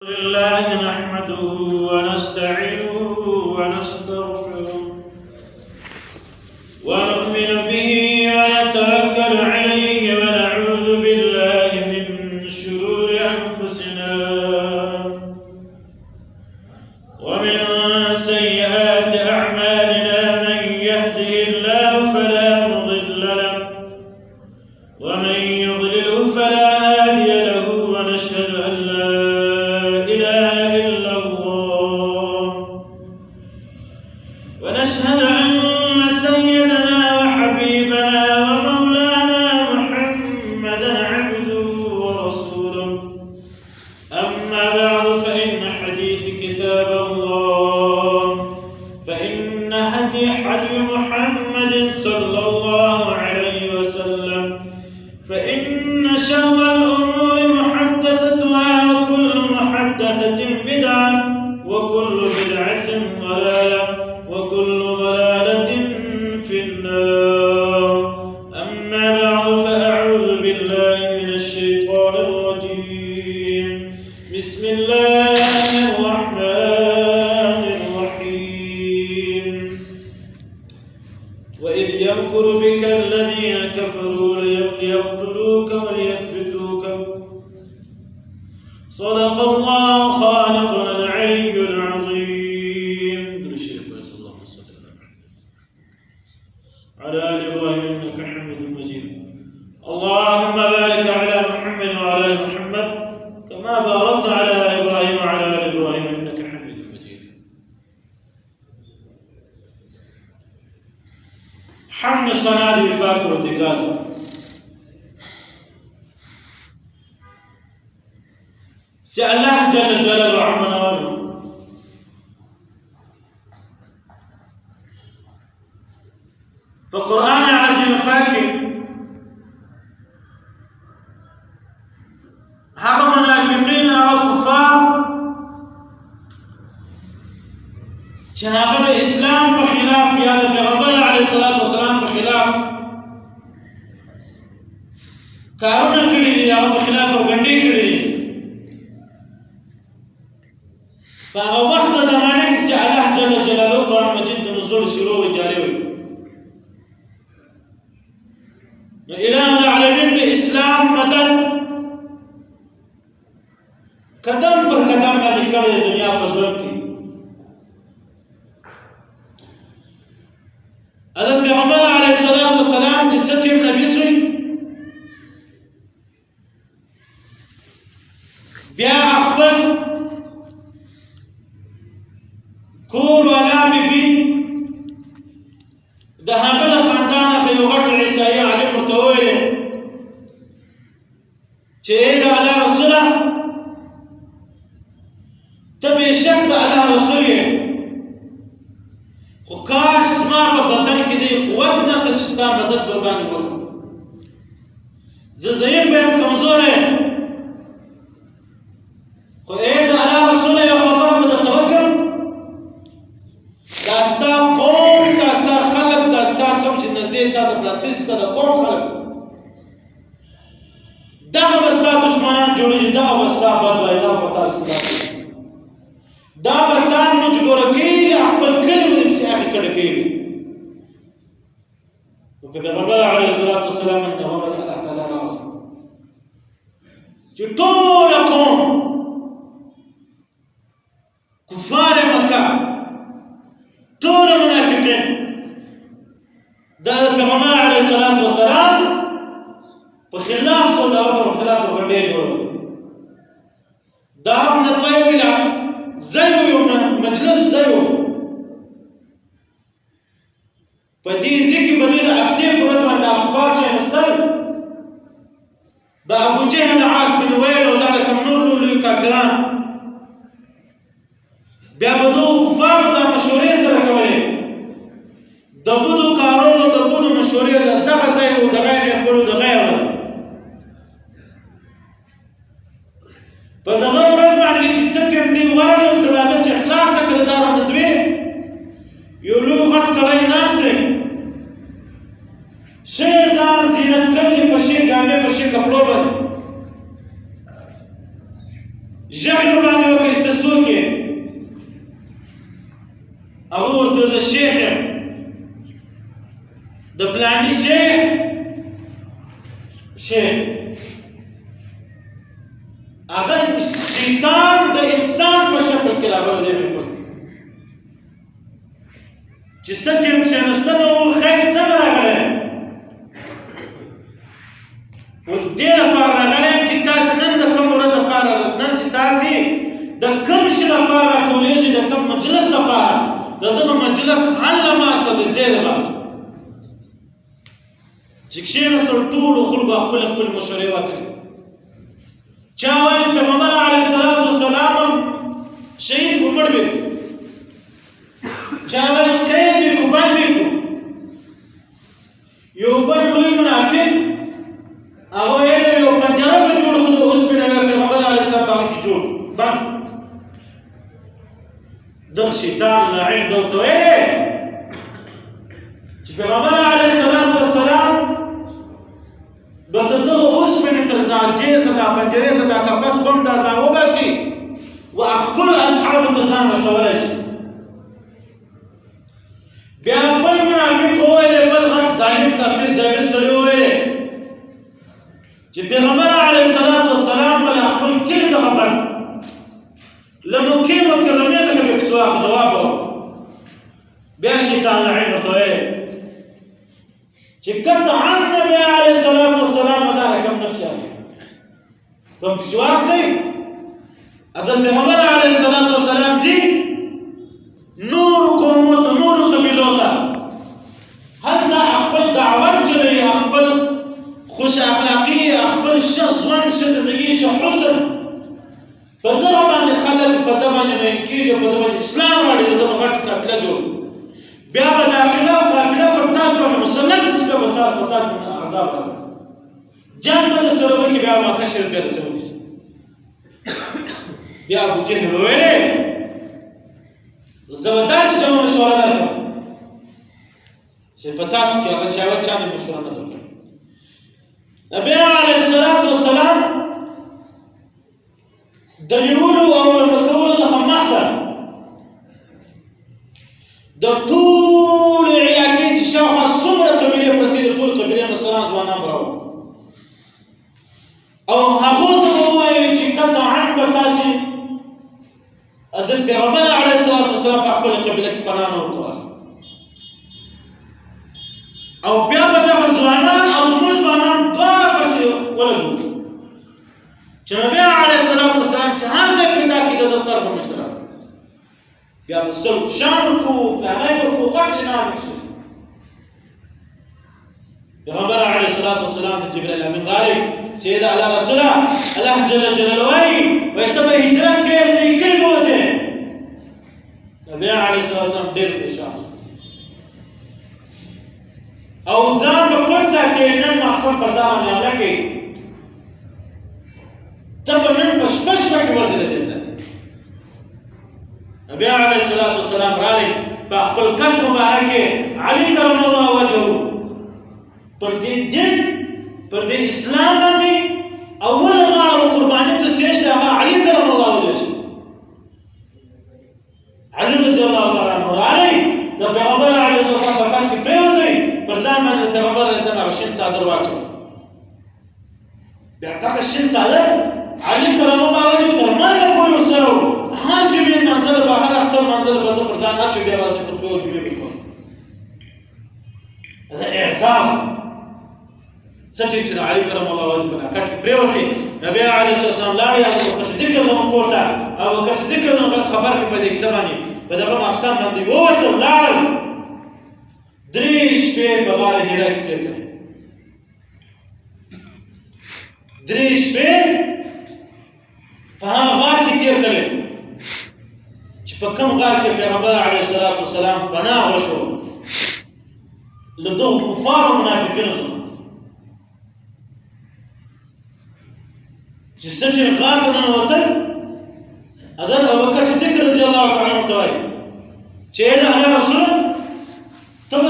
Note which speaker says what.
Speaker 1: لله نحمده ونستعينه ونستغفره ونؤمن به ونتوكل عليه ونعوذ بالله من شرور أنفسنا ومن سيئات أعمالنا من يهده الله فلا مضل له ومن يضلله فلا هادي له ونشهد أن لا إله إلا الله ونشهد أن سيدنا وحبيبنا ومولانا محمدا عبده ورسوله أما بعد فإن حديث كتاب الله فإن هدي محمد صلى الله عليه وسلم فإن شر الأمور محدثتها وكل محدثة بدعة وكل بدعة ضلالة وكل ضلالة في النار أما بعد فأعوذ بالله من الشيطان الرجيم بسم الله الرحمن الرحيم وإذ يمكر بك الذين كفروا ليقتلوك وليثبتوك صدق الله خالقنا العلي العظيم. الشريف صلى الله عليه وسلم على آل إبراهيم إنك حميد مجيد. اللهم بارك على محمد وعلى آل محمد كما باركت على إبراهيم وعلى آل إبراهيم إنك حميد مجيد. حمد الصناد وفاق وارتكال سي الله جل جلاله عمنا ولو فالقرآن العظيم فاكر هغه منافقين او كفار چې هغه د اسلام په خلاف یا د پیغمبر علیه الصلاۃ والسلام په خلاف کارونه کړي دي او په خلاف ورګنډي کړي دي. په هغه وخت زمانه کې چې الله جل جلاله قرآن مجید د نزول شروع و جاری وي نو اله العالمین د اسلام مدد قدم پر قدم باندې کړي د دنیا په ژوند کې. حضرت پیغمبر علیه الصلاۃ والسلام چې ستیم نبی سوی بیا خپل کور والا بی د هغه له خاندانه یو غټ عیسائی عالم ورته وویل چې ای د الله رسوله ته بېشک د الله رسول یې خو کاش زما په بدن کې د قوت نشته چې ستا مدد ورباندې وکړم. زه ضعیف یم کمزور یم خو ای د الله رسوله یو خبره به درته وکړم دا ستا قوم دا ستا خلق دا ستا کوم چې نږدې تا د پراته ستا د قوم خلق دغه به ستا دشمنان جوړېږي دغه به ستا بد وایي دغه به تا ستا دا به تا مجبوره کوي له خپل کلي به دې پسې اخې کډه کوي. نو په پیغمبر علیه الصلاۃ والسلام باندې دغه ورځ الله تعالی راوسته چې ټول قوم کفار مکه ټول منافقین د پیغمبر علیه الصلاۃ والسلام په خلاف صدا او خلاف وګړي جوړ دا نتوي ویلا زيو یو مجلس زيو په دې ځکه په دې د هفته په ورځ باندې اخبار چې نستل د ابو جهل عاص بن ویل او دا کوم نور لوی کافران بیا به دوه کفار د مشورې سره کولې د بودو کارو د بودو مشورې دغه ځای او دغه یې کولو دغه یې په دغه ورځ باندې چې سټیم دی ورنه دروازه چې خلاص کړه دا رانه دوی یو لوی غټ سړی ناست دی شي ځان زینت کړي په شي ګامې په شي کپړو باندې ژغ باندې څوک یې؟ هغه ورته زه شیخ یم، د فلاني شیخ هغه شیطان د انسان په شکل کې راغلی دی. چې څه ټیم کښېنستنه وو خیر څنګه راغلی دې لپاره راغلی یم چې تاسې نن د کوم ورځ لپاره نن چې تاسې د کوم شي لپاره راټولېږئ، د کوم مجلس لپاره، د دغه مجلس حل لماسه د ځای لماسه چې کښېنستل ټولو خلکو خپل خپل مشورې وکړې. چا وایي پیغمبر علیه الصلاة والسلام شهید کو مړ به کړو، چا وایي قید به کو بند به کړو. یو بل لوی منافق هغه ویل یو پنجره به جوړ کړو د اوسپنې پیغمبر علیه السلام په هغه کې جوړ بند. دغه شیطان لعین ده ورته ویلې چې پیغمبر علیه الصلاة والسلام به تر دغه اوسپنې تر دا جیل تر دا پنجرې تر دا قفس بم دا ځان وباسي و خپلو اصحابو ته ځان رسولی شي. بیا بل منافق وویلې، بل غټ ظالم کافر جابر سړي وویلې چې پیغمبر علیه الصلاة والسلام به له خپل کلي څخه بند له مکې مکرمې څخه به پسې واخ جواب ورکړو. بیا شیطان لعین ورته ویلې چې قطعا نبی علیه الصلاة والسلام دا رقم نه پسې اخلي، کوم پسې واخسئ حضرت پیغمبر علیه الصلاة والسلام ځي نور قومو ته نورو قبیلو ته هلته خپل دعوت چلوي، خپل خوش اخلاقي، خپل ښه ژوند، ښه زندګي، ښه حسن په دغه باندې خلک په ده باندې مین کېږي، په ده باندې اسلام راوړي، د ده به غټ قافله جوړ. بیا به داخله او قافله پر تاسو باندې مسلط شي، بیا به ستاسو په تاسو باندې عذاب راغلی جنګ به درسره وکړي، بیا مکه شریف بیا درسره ونیسي. بیا ابو جهل وویلې زه به داسې جمع مشوره درکړم چې په تاسو کې هغه چا نه مشوره نه درکړم. نبی علیه الصلاة والسلام د نیولو او مېلمه کولو څخه مخکې د ټولې علاقې چې شاوخوا څومره قبیلې پرتې دي ټول قبیلې مشران ځوانان به راوړو او هغو ته به ووایي چې قطعا به تاسې حضرت پیغمبر علیه الصلاة والسلام په خپله قبیله کې پناه نه ورکوئ او بیا به دغه ځوانان او زموږ ځوانان دواړه پسې ولګو چې نبی علیه الصلاة والسلام چې هر ځای پیدا کېده د سر به مشترک بیا به صلح شان وکړو، پلانی به وکړو، قتل نام وشي. پیغمبر علیه الصلاة والسلام ته جبرائیل امین راغی چې د الله رسوله الله جل جلاله وایي ته به هجرت کوې دې کلي به وځې. نبی علیه الصلاة والسلام ډېر پریشان شو او ځان به پټ ساتي، نن مقصد پر دا باندې حمله کوي، ته به نن په شپه شپه کې وځې له دې ځایه. نبی علیه الصلاة والسلام راغی په خپل کټ مبارک کې علي کرم الله وجهه پر دې دین پر دې اسلام باندې اول غاړه قرباني ته شي هغه علي کرم الله وجهه علي رضی الله تعالی عنه راغی د پیغمبر علیه السلام په کټ کې پرېوتی، پر ځان باندې پیغمبر علیه السلام هغه شین څادر واچوه. بیا دغه شین څادر علي کرم الله وجهه تر مرګه پورې ورسره و. هر جمعې لمانځله به هر اختر لمانځله به ته پر ځان اچوي، بیا به راته خطبې او جمعې به کول. دا احساس څه ټیک چې د علي کرم الله وجهه په دا کټ کې پرېوتی. نبی علیه السلام لاړې ابوبکر صدیق زموږ کور ته، ابوبکر صدیق زموږ خبر کړي په دې کیسه باندې په دغه ماخستان باندې ووتل، لاړل 3 شپې په غار حرا کې تېر کړې. 3 شپې په هغه غار کې تېر کړې چې په کوم غار کې پیغمبر علیه الصلاة والسلام پناه غوښتو له دغو کفارو منافقینو څخه چې سټې غار ته ننوتل. حضرت ابوبکر صدیق رضی الله تعالی عنه ورته وایي چې ای د الله رسوله ته به